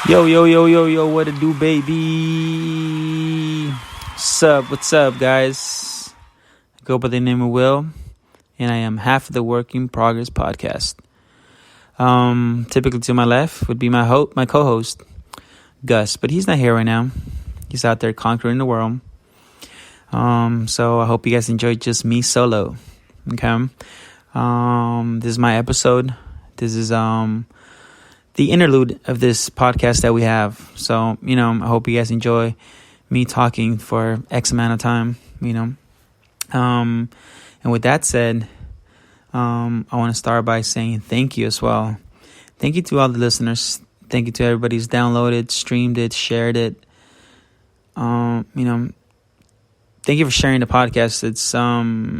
Yo, yo, yo, yo, yo, what it do, baby? What's up, guys? I go by the name of Will, and I am half of the Work in Progress podcast. Typically to my left would be my co-host, Gus, but he's not here right now. He's out there conquering the world. So I hope you guys enjoyed just me solo. Okay. This is my episode. This is, the interlude of this podcast that we have. So, I hope you guys enjoy me talking for X amount of time, And with that said, I want to start by saying thank you as well. Thank you to all the listeners. Thank you to everybody who's downloaded, streamed it, shared it. Thank you for sharing the podcast. It's we're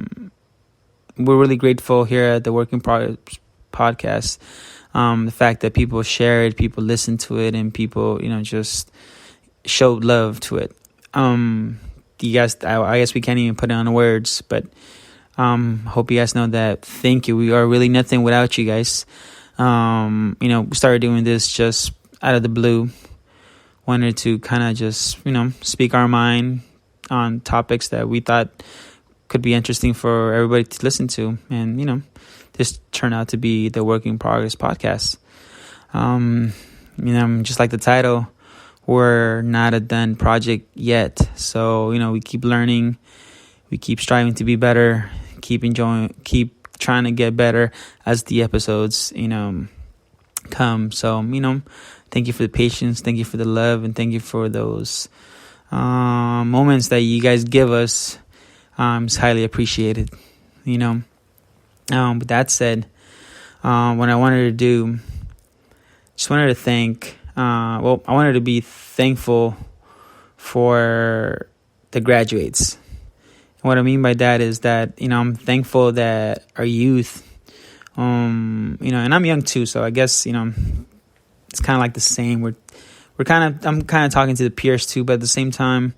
really grateful here at the Work in Progress podcast. The fact that people share it, people listen to it, and people, just show love to it. You guys, I guess we can't even put it on words, but hope you guys know that. Thank you. We are really nothing without you guys. We started doing this just out of the blue. Wanted to kind of just, speak our mind on topics that we thought could be interesting for everybody to listen to, and this turned out to be the Work in Progress podcast. Just like the title, we're not a done project yet. So, we keep learning, we keep striving to be better, keep trying to get better as the episodes, come. So, thank you for the patience, thank you for the love, and thank you for those moments that you guys give us. It's highly appreciated, With that said, what I wanted to do, just wanted to thank, I wanted to be thankful for the graduates. And what I mean by that is that, I'm thankful that our youth, and I'm young too, so I guess, it's kind of like the same. I'm kind of talking to the peers too, but at the same time,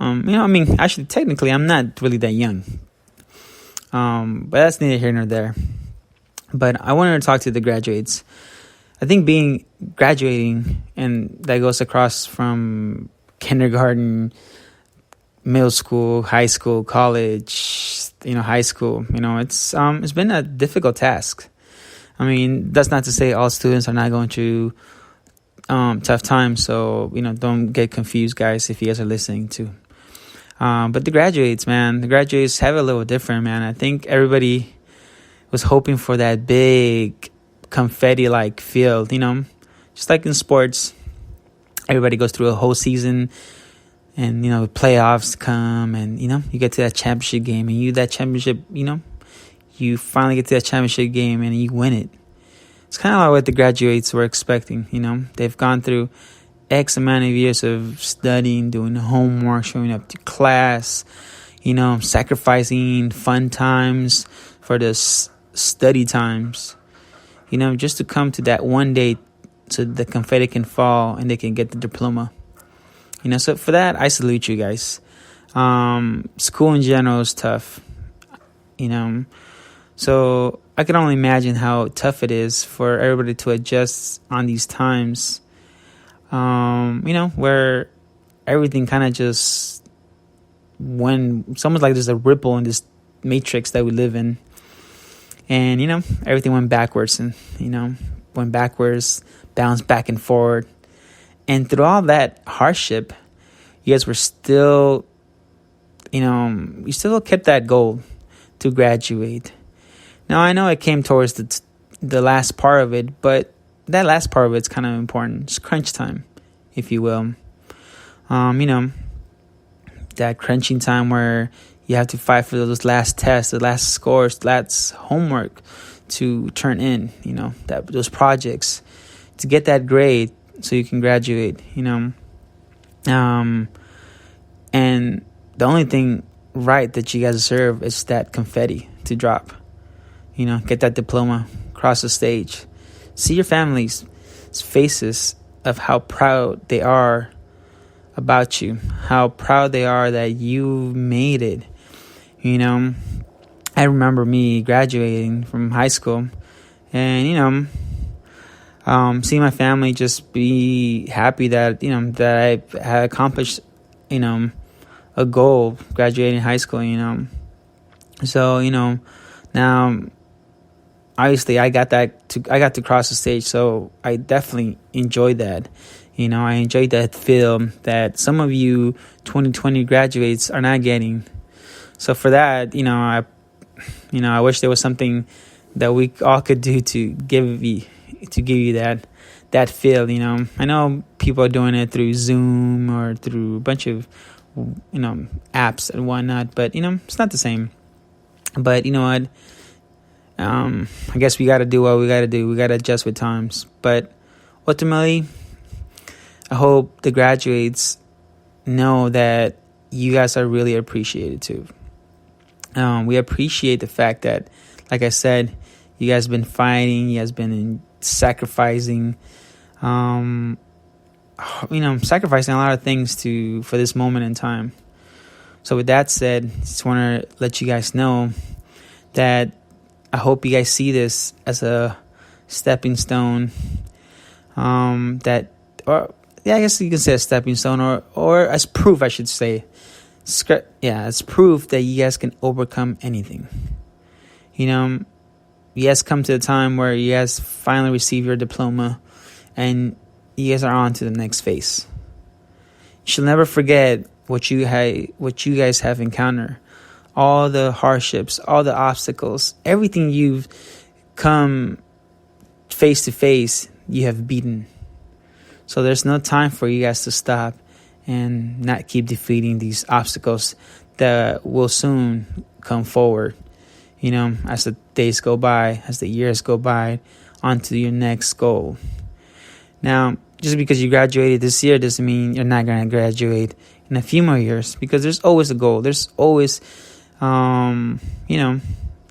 actually, technically, I'm not really that young. But that's neither here nor there. But I wanted to talk to the graduates. I think graduating, and that goes across from kindergarten, middle school, high school, college, high school. It's been a difficult task. That's not to say all students are not going through tough times. So, don't get confused, guys, if you guys are listening to. But the graduates have it a little different, man. I think everybody was hoping for that big confetti-like field, just like in sports. Everybody goes through a whole season, and, playoffs come, and, you get to that championship game, and you finally get to that championship game, and you win it. It's kind of like what the graduates were expecting, They've gone through X amount of years of studying, doing homework, showing up to class, sacrificing fun times for the study times, just to come to that one day so the confetti can fall and they can get the diploma. So for that, I salute you guys. School in general is tough, so I can only imagine how tough it is for everybody to adjust on these times. Where everything kind of just, when it's almost like there's a ripple in this matrix that we live in, and everything went backwards, and bounced back and forward, and through all that hardship, you guys were still, you still kept that goal to graduate. Now I know it came towards the last part of it, but that last part of it's kind of important. It's crunch time, if you will. That crunching time where you have to fight for those last tests, the last scores, last homework to turn in, those projects to get that grade so you can graduate, And the only thing right that you guys deserve is that confetti to drop, get that diploma, cross the stage. See your families' faces of how proud they are about you, how proud they are that you made it. I remember me graduating from high school, and see my family just be happy that, that I had accomplished, a goal, graduating high school, So, now, obviously, I got to cross the stage, so I definitely enjoyed that. I enjoyed that feel that some of you 2020 graduates are not getting. So for that, I wish there was something that we all could do to give you that feel. I know people are doing it through Zoom or through a bunch of apps and whatnot, but it's not the same. But you know what? I guess we got to do what we got to do. We got to adjust with times. But ultimately, I hope the graduates know that you guys are really appreciated too. We appreciate the fact that, like I said, you guys been fighting, you guys been sacrificing, sacrificing a lot of things for this moment in time. So with that said, just want to let you guys know that I hope you guys see this as a stepping stone. I guess you can say a stepping stone, or as proof, I should say. It's proof that you guys can overcome anything. You guys come to the time where you guys finally receive your diploma, and you guys are on to the next phase. You should never forget what you guys have encountered, all the hardships, all the obstacles, everything you've come face to face, you have beaten. So there's no time for you guys to stop and not keep defeating these obstacles that will soon come forward. As the days go by, as the years go by, on to your next goal. Now, just because you graduated this year doesn't mean you're not going to graduate in a few more years, because there's always a goal. There's always, that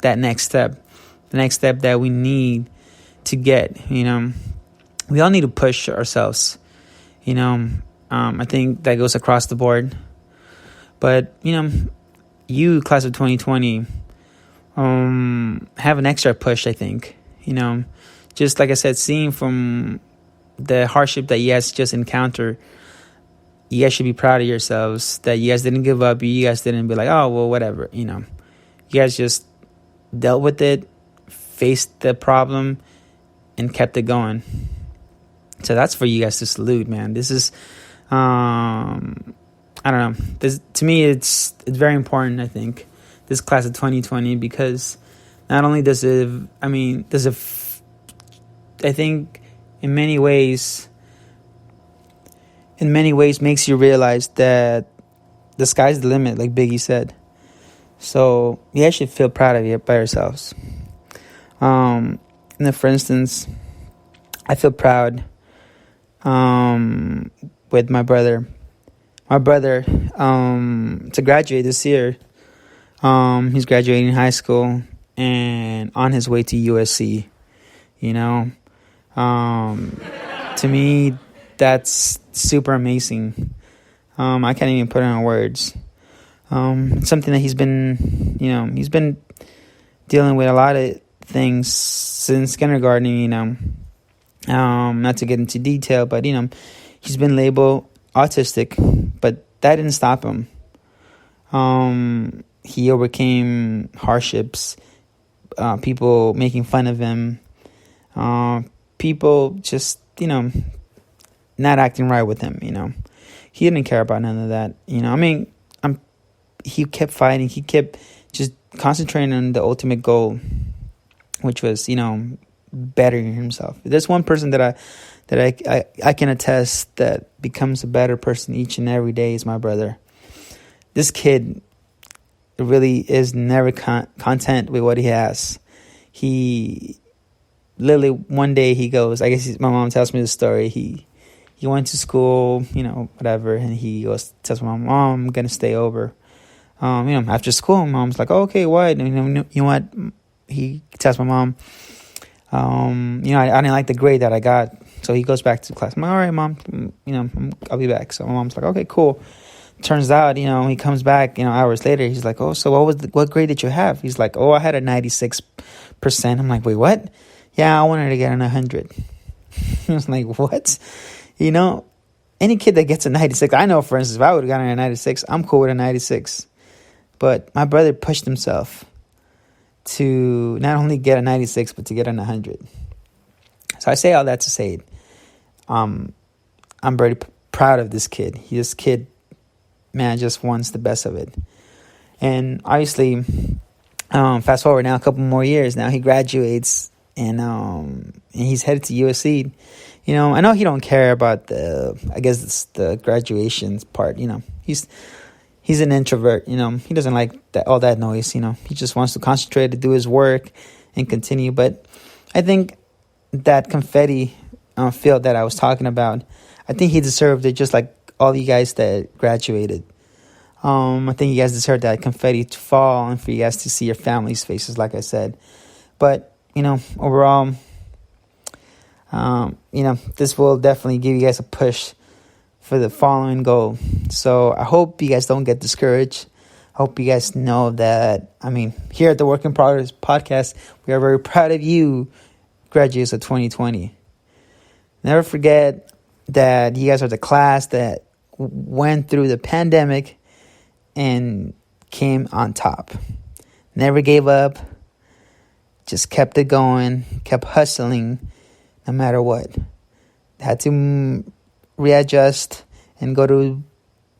next step, the next step that we need to get. We all need to push ourselves. I think that goes across the board. But, you, class of 2020, have an extra push, I think. Just like I said, seeing from the hardship that you guys just encountered, you guys should be proud of yourselves that you guys didn't give up. You guys didn't be like, oh, well, whatever. You guys just dealt with it, faced the problem, and kept it going. So that's for you guys to salute, man. This is, I don't know. This, to me, it's very important, I think, this class of 2020, because not only does it, I think in many ways makes you realize that the sky's the limit, like Biggie said. So you guys should feel proud of you by yourselves. And then, for instance, I feel proud with my brother. My brother, to graduate this year, he's graduating high school and on his way to USC. To me, that's super amazing. I can't even put it in words. Something that he's been dealing with a lot of things since kindergarten, not to get into detail, but, he's been labeled autistic, but that didn't stop him. He overcame hardships, people making fun of him, people just, not acting right with him, He didn't care about none of that, he kept fighting. He kept just concentrating on the ultimate goal, which was, bettering himself. There's one person that I can attest that becomes a better person each and every day is my brother. This kid really is never content with what he has. He literally one day he goes, I guess my mom tells me the story. He went to school, whatever, and he goes, tells my mom, I'm gonna stay over. After school, mom's like, oh, okay, what? And, you know what? He tells my mom, I didn't like the grade that I got. So he goes back to class. I'm like, all right, mom, I'll be back. So my mom's like, okay, cool. Turns out, he comes back, hours later. He's like, oh, so what grade did you have? He's like, oh, I had a 96%. I'm like, wait, what? Yeah, I wanted to get an 100. I was like, what? You know, any kid that gets a 96, I know, for instance, if I would have gotten a 96, I'm cool with a 96. But my brother pushed himself to not only get a 96, but to get an 100. So I say all that to say, I'm very proud of this kid. This kid, man, just wants the best of it. And obviously, fast forward now a couple more years. Now he graduates, and he's headed to USC. You know, I know he don't care about the graduation part. You know, he's an introvert. You know, he doesn't like all that noise. You know, he just wants to concentrate, to do his work, and continue. But I think that confetti field that I was talking about, I think he deserved it, just like all you guys that graduated. I think you guys deserve that confetti to fall and for you guys to see your family's faces, like I said. But, you know, overall, you know, this will definitely give you guys a push for the following goal. So I hope you guys don't get discouraged. I hope you guys know that, I mean, here at the Work in Progress podcast, we are very proud of you, graduates of 2020. Never forget that you guys are the class that went through the pandemic and came on top. Never gave up. Just kept it going. Kept hustling no matter what. Had to readjust and go to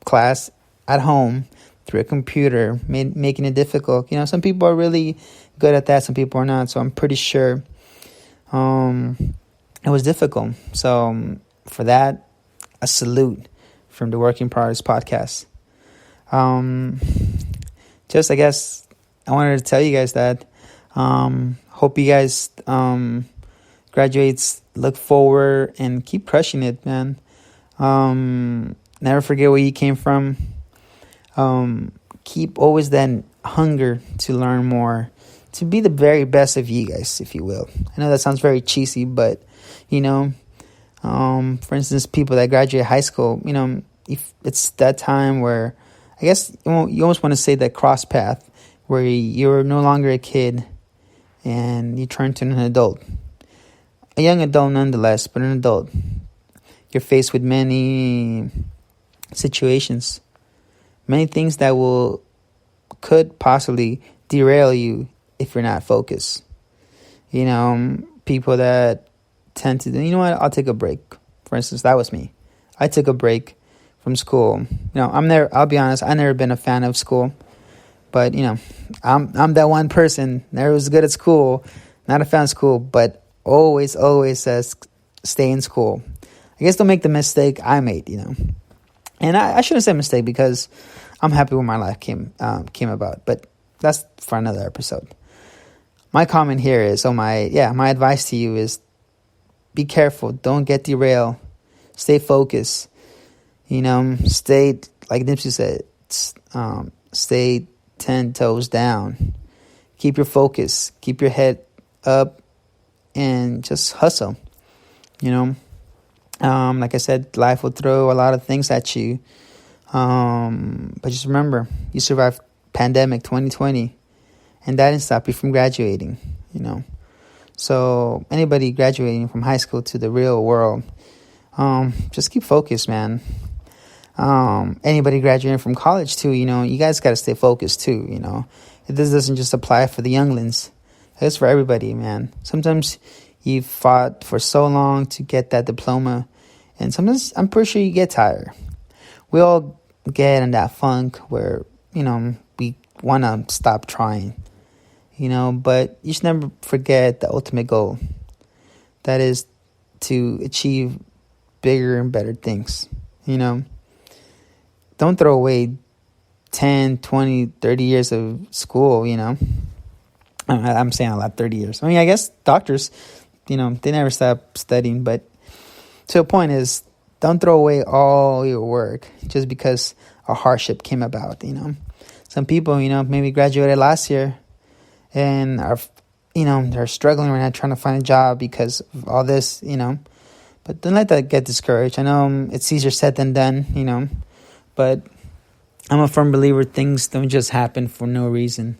class at home through a computer, making it difficult. You know, some people are really good at that. Some people are not. So I'm pretty sure it was difficult. So for that, a salute from the Work in Progress podcast. Just, I guess, I wanted to tell you guys that, hope you guys, graduates, look forward and keep crushing it, man. Never forget where you came from. Keep always that hunger to learn more, to be the very best of you guys, if you will. I know that sounds very cheesy, but, you know, for instance, people that graduate high school, you know, if it's that time where, I guess you almost want to say that cross path where you're no longer a kid and you turn to an adult. A young adult nonetheless, but an adult. You're faced with many situations, many things that could possibly derail you if you're not focused. You know, people that tend to, you know what, I'll take a break. For instance, that was me. I took a break from school. You know, I'll be honest, I've never been a fan of school. But, you know, I'm that one person, never was good at school, not a fan of school, but always says stay in school. I guess don't make the mistake I made, you know. And I shouldn't say mistake because I'm happy when my life came about. But that's for another episode. My comment here is, my advice to you is be careful. Don't get derailed. Stay focused. You know, stay, like Nipsey said, stay 10 toes down. Keep your focus. Keep your head up and just hustle. You know, like I said, life will throw a lot of things at you. But just remember, you survived pandemic 2020 and that didn't stop you from graduating, you know. So anybody graduating from high school to the real world, just keep focused, man. Anybody graduating from college too, you know, you guys got to stay focused too, you know. This doesn't just apply for the younglings. It's for everybody, man. Sometimes you fought for so long to get that diploma, and sometimes I'm pretty sure you get tired. We all get in that funk where, you know, we want to stop trying, you know, but you should never forget the ultimate goal. That is to achieve bigger and better things, you know. Don't throw away 10, 20, 30 years of school, you know. I'm saying a lot, 30 years. I mean, I guess doctors, you know, they never stop studying. But to a point is, don't throw away all your work just because a hardship came about, you know. Some people, you know, maybe graduated last year and are, you know, they're struggling right now trying to find a job because of all this, you know. But don't let that get discouraged. I know it's easier said than done, you know. But I'm a firm believer things don't just happen for no reason.